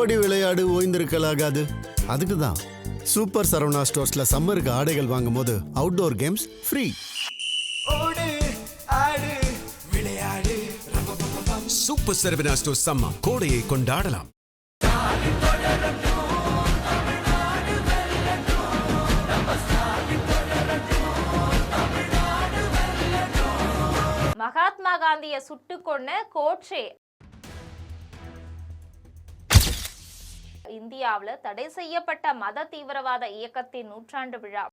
ஓடி விளையாடு ஓய்ந்திருக்கலாகாது. அதுக்கு தான் சூப்பர் சரவணா ஸ்டோர்ஸ்ல சம்மருக்கு ஆடைகள் வாங்கும் போது outdoor games free. Super Saravana Stores summer கோடையை கொண்டாடலாம். மகாத்மா காந்தியை சுட்டு கொன்ன கோட்சே இந்தியாவில் தடை செய்யப்பட்ட மத தீவிரவாத இயக்கத்தின் நூற்றாண்டு விழா.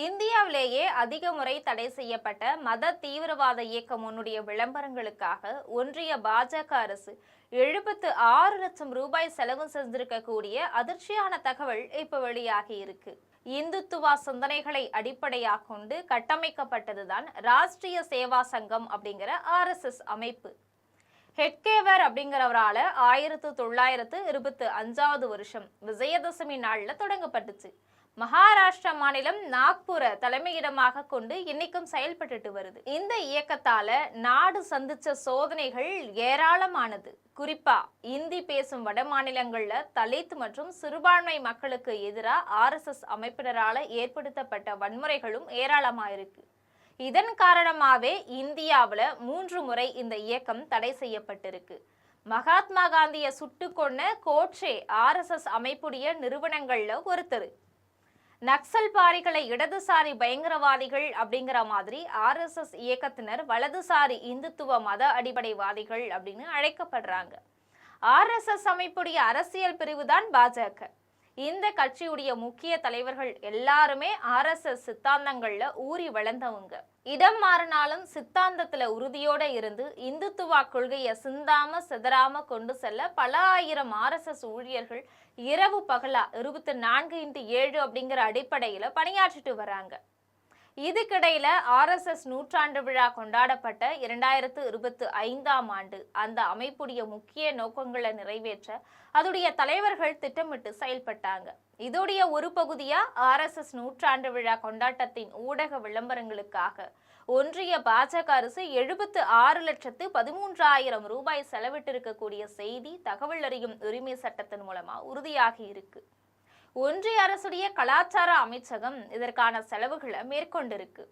இந்தியாவிலேயே அதிக முறை தடை செய்யப்பட்ட மத தீவிரவாத இயக்கம் உன்னுடைய விளம்பரங்களுக்காக ஒன்றிய பாஜக அரசு 76 லட்சம் ரூபாய் செலவு செஞ்சிருக்கக்கூடிய அதிர்ச்சியான தகவல் இப்ப வெளியாகி இருக்கு. இந்துத்துவா சிந்தனைகளை அடிப்படையாக கொண்டு கட்டமைக்கப்பட்டதுதான் ராஷ்டிரிய சேவா சங்கம் அப்படிங்கிற RSS அமைப்பு. ஹெட்கேவர் அப்படிங்கிறவரால 1925 வருஷம் விஜயதசமி நாள்ல தொடங்கப்பட்டுச்சு. மகாராஷ்டிரா மாநிலம் நாக்பூரை தலைமையிடமாக கொண்டு இன்னைக்கும் செயல்பட்டு வருது. இந்த இயக்கத்தால நாடு சந்திச்ச சோதனைகள் ஏராளமானது. குறிப்பா இந்தி பேசும் வட மாநிலங்கள்ல தலித் மற்றும் சிறுபான்மை மக்களுக்கு எதிராக RSS அமைப்பினரால ஏற்படுத்தப்பட்ட வன்முறைகளும் ஏராளமாயிருக்கு. இதன் காரணமாவே இந்தியாவில் 3 முறை இந்த இயக்கம் தடை செய்யப்பட்டிருக்கு. மகாத்மா காந்தியை சுட்டு கொன்ன கோட்சே RSS அமைப்புடைய நிறுவனங்கள்ல ஒருத்தர். நக்சல்பாரிகளை இடதுசாரி பயங்கரவாதிகள் அப்படிங்கிற மாதிரி RSS இயக்கத்தினர் வலதுசாரி இந்துத்துவ மத அடிப்படைவாதிகள் அப்படின்னு அழைக்கப்படுறாங்க. RSS அமைப்புடைய அரசியல் பிரிவு தான் பாஜக. இந்த கட்சியுடைய முக்கிய தலைவர்கள் எல்லாருமே RSS சித்தாந்தங்கள்ல ஊறி வளர்ந்தவங்க. இடம் மாறினாலும் சித்தாந்தத்துல உறுதியோட இருந்து இந்துத்துவா கொள்கையை சிந்தாம சிதறாம கொண்டு செல்ல பல ஆயிரம் RSS ஊழியர்கள் இரவு பகலா 24x7 அப்படிங்கிற அடிப்படையில பணியாற்றிட்டு வராங்க. இதுக்கிடையில RSS நூற்றாண்டு விழா கொண்டாடப்பட்ட 2025ஆம் ஆண்டு அந்த அமைப்புடைய முக்கிய நோக்கங்களை நிறைவேற்ற அதோடைய தலைவர்கள் திட்டமிட்டு செயல்பட்டாங்க. இதோடைய ஒரு பகுதியா RSS நூற்றாண்டு விழா கொண்டாட்டத்தின் ஊடக விளம்பரங்களுக்காக ஒன்றிய பாஜக அரசு 76,13,000 ரூபாய் செலவிட்டிருக்கக்கூடிய செய்தி தகவல் அறியும் உரிமை சட்டத்தின் மூலமா உறுதியாகி இருக்கு. ஒன்றிய அரசுடைய கலாச்சார அமைச்சகம் இதற்கான செலவுகளை மேற்கொண்டிருக்கு.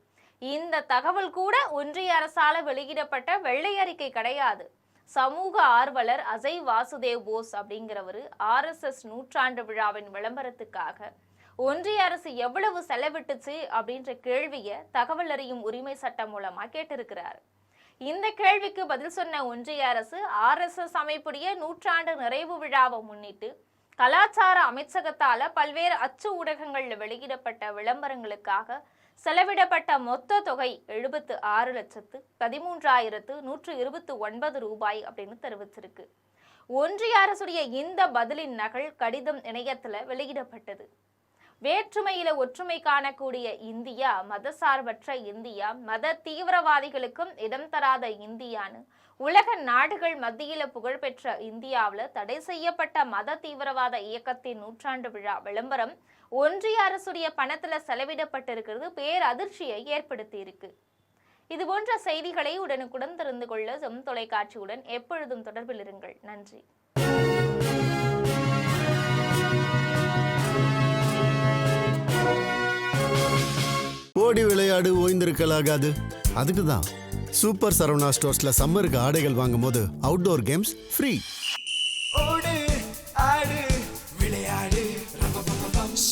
இந்த தகவல் கூட ஒன்றிய அரசால வெளியிடப்பட்ட வெள்ளை அறிக்கை கிடையாது. சமூக ஆர்வலர் அஜய் வாசுதேவ் போஸ் அப்படிங்கிறவர் RSS நூற்றாண்டு விழாவின் விளம்பரத்துக்காக ஒன்றிய அரசு எவ்வளவு செலவிட்டுச்சு அப்படின்ற கேள்வியை தகவல் அறியும் உரிமை சட்டம் மூலமா கேட்டிருக்கிறார். இந்த கேள்விக்கு பதில் சொன்ன ஒன்றிய அரசு RSS அமைப்புடைய நூற்றாண்டு நிறைவு விழாவை முன்னிட்டு கலாச்சார அமைச்சகத்தால பல்வேறு அச்சு ஊடகங்கள்ல வெளியிடப்பட்ட விளம்பரங்களுக்காக செலவிடப்பட்ட மொத்த தொகை 76,13,129 ரூபாய் அப்படின்னு தெரிவிச்சிருக்கு. ஒன்றிய அரசுடைய இந்த பதிலின் நகல் கடிதம் இணையத்துல வெளியிடப்பட்டது. வேற்றுமையில ஒற்றுமை காணக்கூடிய இந்தியா, மதசார்பற்ற இந்தியா, மத தீவிரவாதிகளுக்கும் இடம் தராத இந்தியான்னு உலக நாடுகள் மத்தியில புகழ்பெற்ற இந்தியாவில் தடை செய்யப்பட்ட மத தீவிரவாத இயக்கத்தின் நூற்றாண்டு விழா விளம்பரம் ஒன்றிய அரசுடைய பணத்துல செலவிடப்பட்டிருக்கிறது பேரதிர்ச்சியை ஏற்படுத்தி இருக்கு. இது போன்ற செய்திகளை உடனுக்குடன் தெரிந்து கொள்ள ஜெம் தொலைக்காட்சியுடன் எப்பொழுதும் தொடர்பில் இருங்கள். நன்றி. ஓடி விளையாடு ஓய்ந்திருக்கலாகாது. அதுக்கு தான் சூப்பர் சரவணா ஸ்டோர்ஸ்ல சம்மருக்கு ஆடைகள் வாங்கும் போது outdoor games free.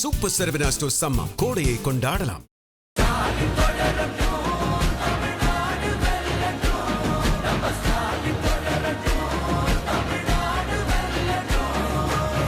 Super Saravana Stores summer கோடையை கொண்டாடலாம்.